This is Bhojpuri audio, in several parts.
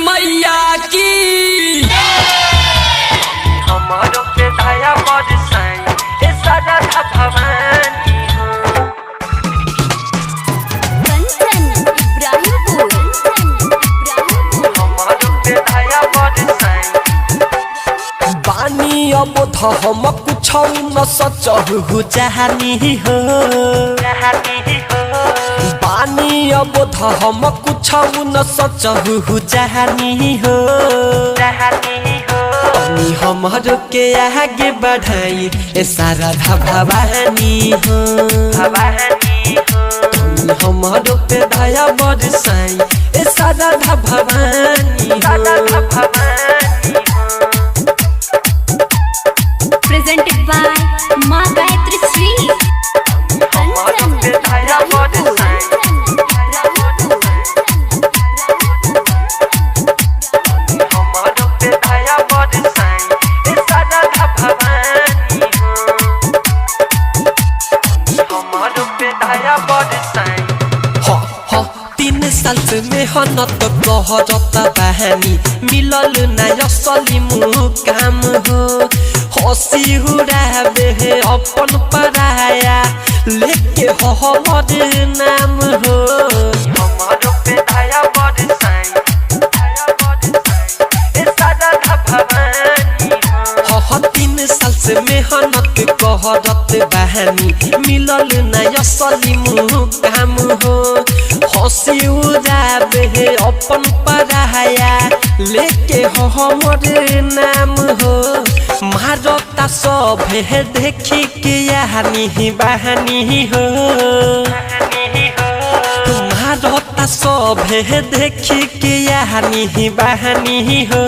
मैया की। हमारो पे दया बरसाई ए सारा भवानी कंचन इब्राहिमपुर हमारो पे दया बरसाई बानी अब हम कुछ न सचहु जहानी हो बानी अब हम कुछ न सचहु जहानी हो हमारो के आगे बढ़ाई ए सारा भवानी हो हमारो पे दया बरसाई ए सारा भवानी हो। presented by माँ गायत्री श्री कंचन इब्राहिमपुर हमारो पे दया बरसाई ए सारा भवानी हमारो पे दया बरसाई 3 साल से मेहनत कहरता बहानी मिलल ना असली मुकाम हो हसी उड़ावे अपन पराया लेके हमर नाम हो हमारो पे दया बरसाई ए सारा भवानी 3 साल से मेहनत कहरत बहानी मिलल ना असली मुकाम हो हसी उड़ावे अपन पराया लेके हमर नाम हो मारता सब देखी के यानी बहानी हो मारता सब देखी के यानी बहानी हो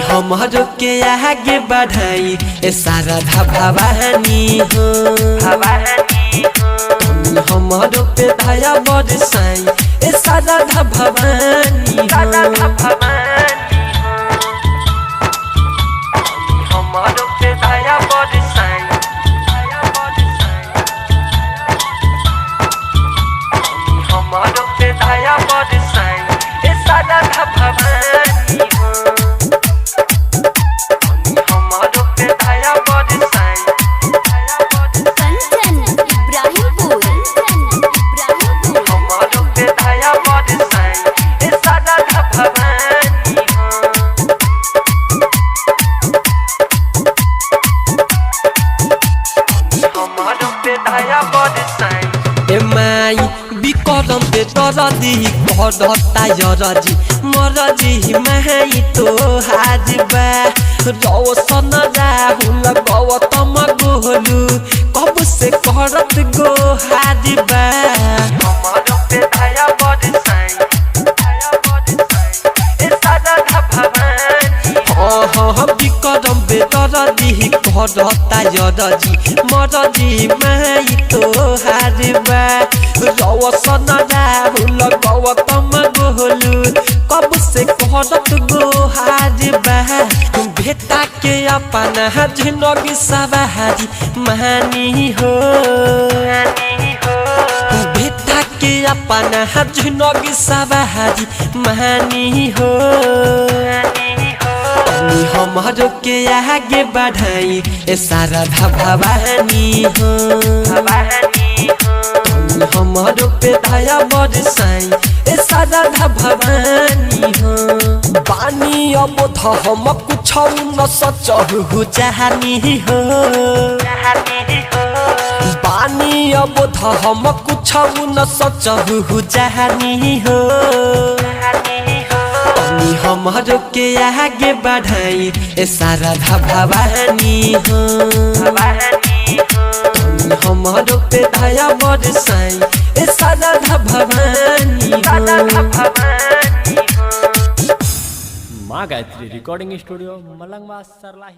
हमारो के आगे बढ़ाई ए सारा भवानी हो हमारो पे दया बरसाई ए सारा भवानी हो। हमारो पे दया बरसाई हमारो पे दया बरसाई ए सारा भवानी हमारो पे दया बरसाई कंचन इब्राहिमपुर हमारो पे दया बरसाई ए सारा भवानी हमारो पे दया बरसाई ए माई बिकरम पे तरदी करता यरजी मरजी माई तो हाजबा रौशन राहुल गौतम गोलू कब से करत गो हाजबा हमारो पे दया बरसाई ए सारा भवानी बिकरम पे तरदी करता यरजी मरजी माई तो हाजबा रौशन राहुल गौतम गोलू कब से करत गो हाजबा बेटा के अपना जिंदगी सवारी मानी हो बेटा के अपना जिंदगी सवारी मानी हो हमारो के आगे बढ़ाई ए सारा भवानी हो हमारो पे दया बरसाई ए सारा भवानी हो बानी अब हम कुछ न सचहु जहानी हो बानी अब हम कुछ न सचहु जहानी हो हमारो के आगे बढ़ाई ए सारा भवानी हो हमारो पे दया बरसाई ए सारा भवानी हो। माँ गायत्री रिकॉर्डिंग स्टूडियो मलंगवा सरलाही।